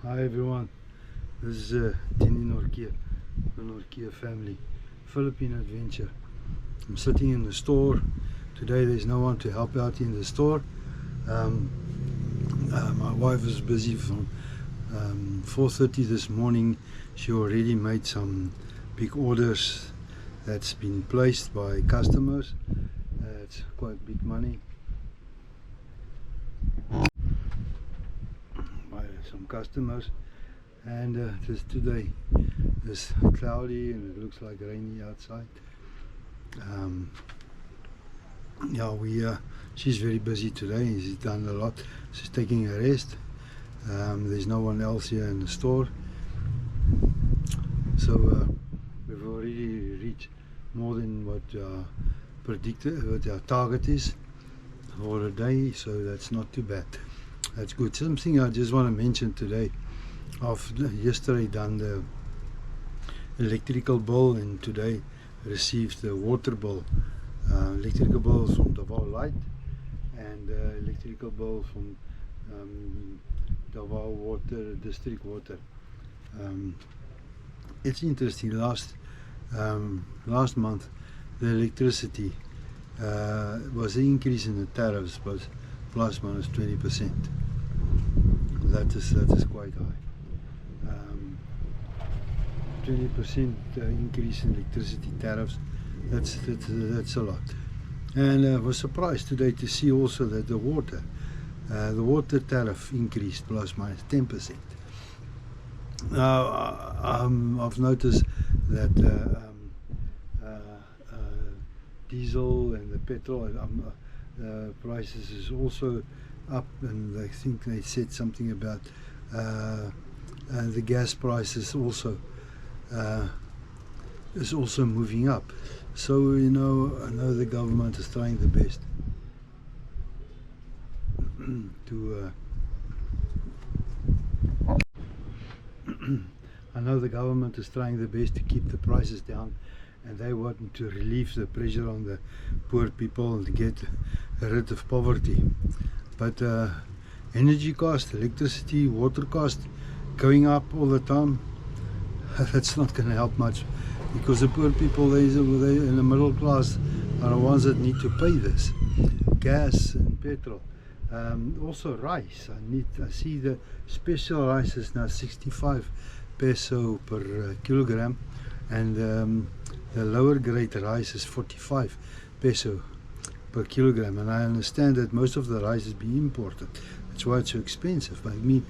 Hi everyone, this is Tini Norkia, the Norkia family, Philippine adventure. I'm sitting in the store. Today there's no one to help out in the store. My wife is busy from 4:30 this morning. She already made some big orders that's been placed by customers. It's quite big money by some customers. And today is cloudy and it looks like rainy outside. She's very busy today. She's done a lot. She's taking a rest. There's no one else here in the store, so we've already reached more than what predicted, what our target is for the day, so that's not too bad. That's good. Something I just want to mention today. I've yesterday done the electrical bill and today received the water bill. Electrical bill from Davao Light and electrical bill from Davao Water, District Water. It's interesting, last month the electricity was an increase in the tariffs, but plus minus 20%. That is quite high. 20% increase in electricity tariffs. That's a lot. And I was surprised today to see also that the water tariff increased plus minus 10%. Now I've noticed that diesel and the petrol prices is also up, and I think they said something about the gas prices also is also moving up. So I know the government is trying the best to I know the government is trying the best to keep the prices down, and they want to relieve the pressure on the poor people and to get rid of poverty. But energy cost, electricity, water cost going up all the time, that's not going to help much, because the poor people, they in the middle class, are the ones that need to pay this. Gas and petrol. Also rice. I see the special rice is now 65 peso per kilogram, and the lower grade rice is 45 peso per kilogram. And I understand that most of the rice is being imported. That's why it's so expensive. But I mean,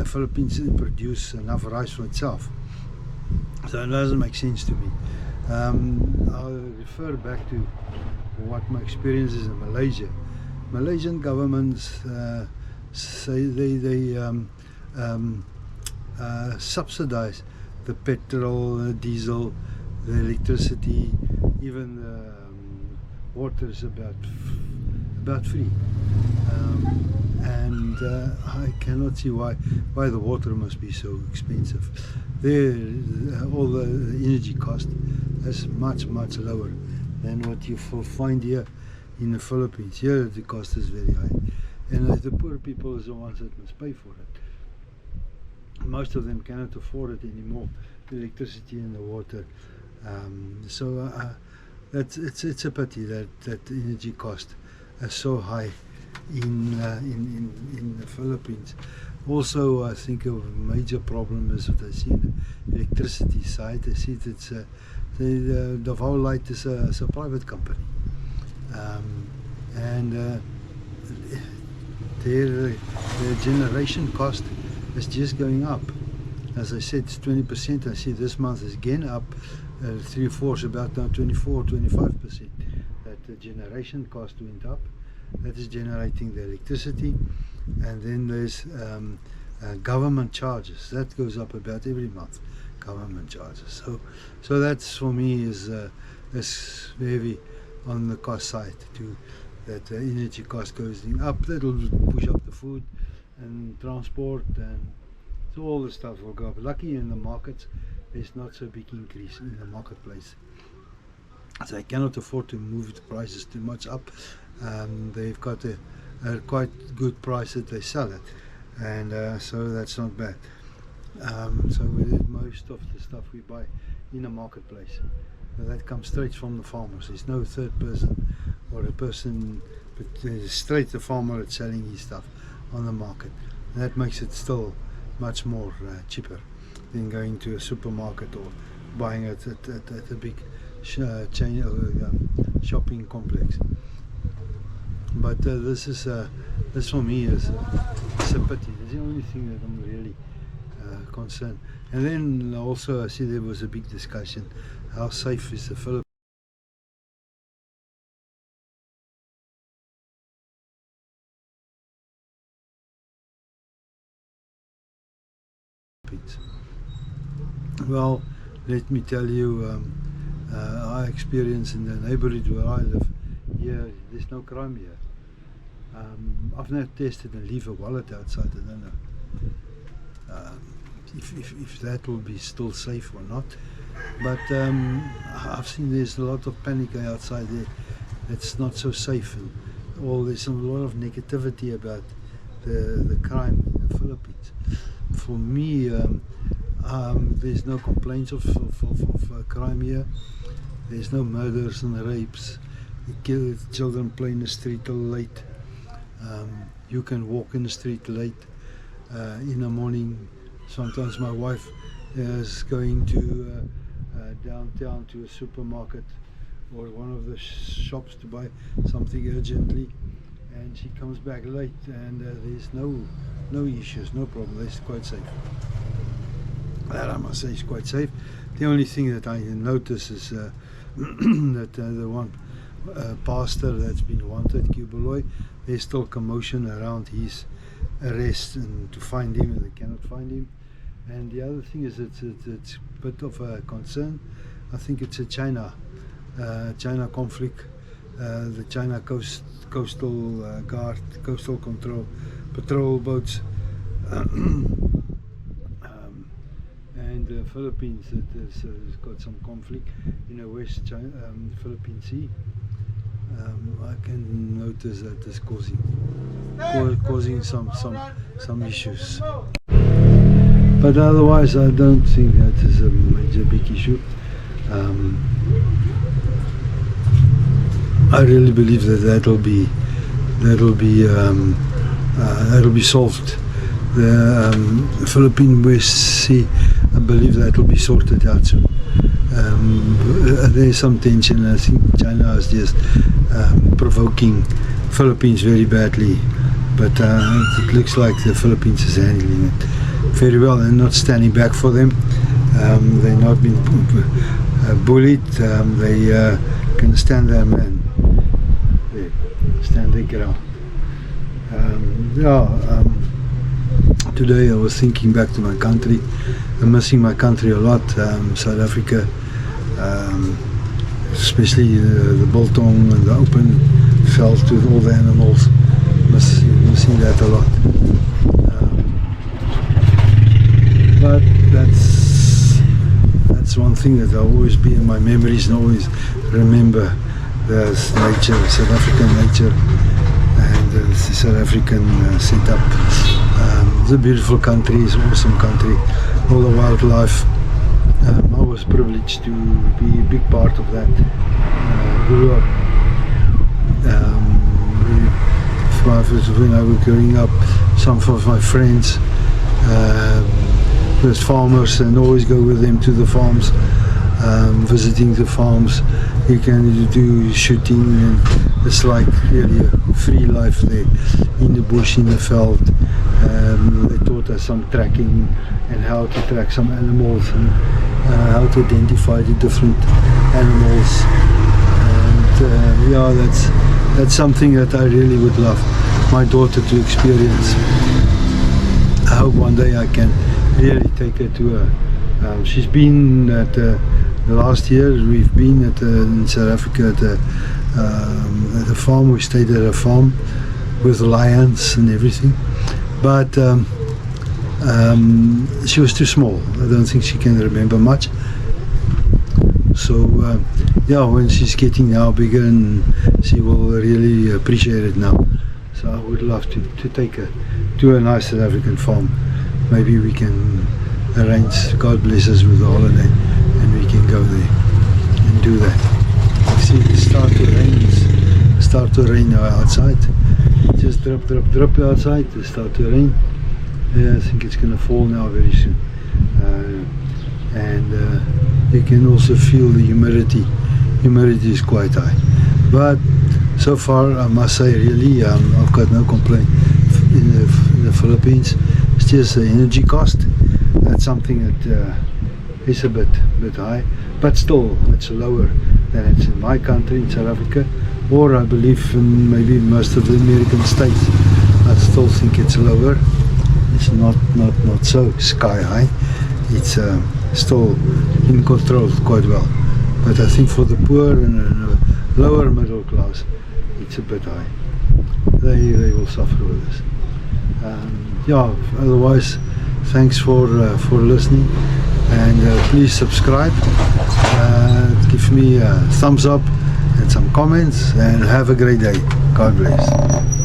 Philippines produce enough rice for itself, so it doesn't make sense to me. I'll refer back to what my experience is in Malaysia. Malaysian governments say they subsidize the petrol, the diesel, the electricity, even the water is about free. And I cannot see why the water must be so expensive. There, all the energy cost is much lower than what you find here in the Philippines. Here the cost is very high, and the poor people is the ones that must pay for it. Most of them cannot afford it anymore, the electricity and the water. It's a pity that energy cost is so high in the Philippines. Also, I think a major problem is what I see in the electricity side. I see that the Davao Light is a private company, and their generation cost is just going up. As I said, it's 20%. I see this month is again up 3/4, about now 24-25%. That the generation cost went up. That is generating the electricity, and then there's government charges that goes up about every month. Government charges. So that's, for me, is heavy on the cost side too. That the energy cost goes up. That'll push up the food and transport, and so all the stuff will go up. Lucky in the markets, there's not so big increase in the marketplace. So I cannot afford to move the prices too much up. They've got a quite good price that they sell it, and so that's not bad. So most of the stuff we buy in a marketplace, that comes straight from the farmers. There's no third person or a person, but it's straight the farmer that's selling his stuff on the market. And that makes it still much more cheaper than going to a supermarket or buying it at a big chain or shopping complex. But this for me is a pity. It's the only thing that I'm really concerned. And then also I see there was a big discussion, how safe is the Philippines? Well, let me tell you, our experience in the neighborhood where I live, here there's no crime here. I've not tested and leave a wallet outside. I don't know if that will be still safe or not. But I've seen there's a lot of panic outside there. It's not so safe, and there's a lot of negativity about the crime in the Philippines. For me, there's no complaints of crime here. There's no murders and rapes. Children play in the street till late. You can walk in the street late in the morning. Sometimes my wife is going to downtown to a supermarket or one of the shops to buy something urgently, and she comes back late, and there's no issues, no problem. It's quite safe. That I must say is quite safe. The only thing that I notice is that the one pastor that's been wanted, Kubaloy, there's still commotion around his arrest and to find him, and they cannot find him. And the other thing is it's a bit of a concern. I think it's a China conflict. The China coastal guard, coastal patrol boats, and the Philippines that has got some conflict in the West China, Philippine Sea. I can notice that is causing some issues. But otherwise, I don't think that is a major big issue. I really believe that'll be solved. The Philippine West Sea, I believe that will be sorted out soon. There's some tension. I think China is just provoking Philippines very badly, but it looks like the Philippines is handling it very well and not standing back for them. They're not being bullied. They can stand their man. They stand their ground. Today I was thinking back to my country. I'm missing my country a lot. South Africa, especially the biltong and the open veld with all the animals. Missing that a lot. But that's one thing that will always be in my memories, and always remember the nature, South African nature, and the South African setup. It's a beautiful country, it's an awesome country, all the wildlife. I was privileged to be a big part of that. Grew up. When I was growing up, some of my friends with farmers, and always go with them to the farms, visiting the farms. You can do shooting, and it's like really a free life there in the bush, in the veld. They taught us some tracking and how to track some animals, and how to identify the different animals. And yeah, that's something that I really would love my daughter to experience. I hope one day I can really take her to her. She's been at the last year. We've been in South Africa at a farm. We stayed at a farm with lions and everything, but she was too small. I don't think she can remember much. So yeah, when she's getting now bigger, and she will really appreciate it now. So I would love to take her to a nice South African farm. Maybe we can arrange, God bless us with the holiday, and we can go there and do that. You see, it start to rain now outside. Just drop outside. It start to rain. Yeah, I think it's gonna fall now very soon. And you can also feel the humidity. Humidity is quite high, but so far I must say, really, I've got no complaint. In the Philippines, it's just the energy cost. That's something that is a bit high, but still it's lower than it's in my country, in South Africa, or I believe in maybe most of the American states. I still think it's lower. It's not so sky high. It's still in control quite well. But I think for the poor and lower middle class, it's a bit high. They will suffer with this. Yeah. Otherwise, thanks for listening, and please subscribe. Give me a thumbs up and some comments, and have a great day. God bless.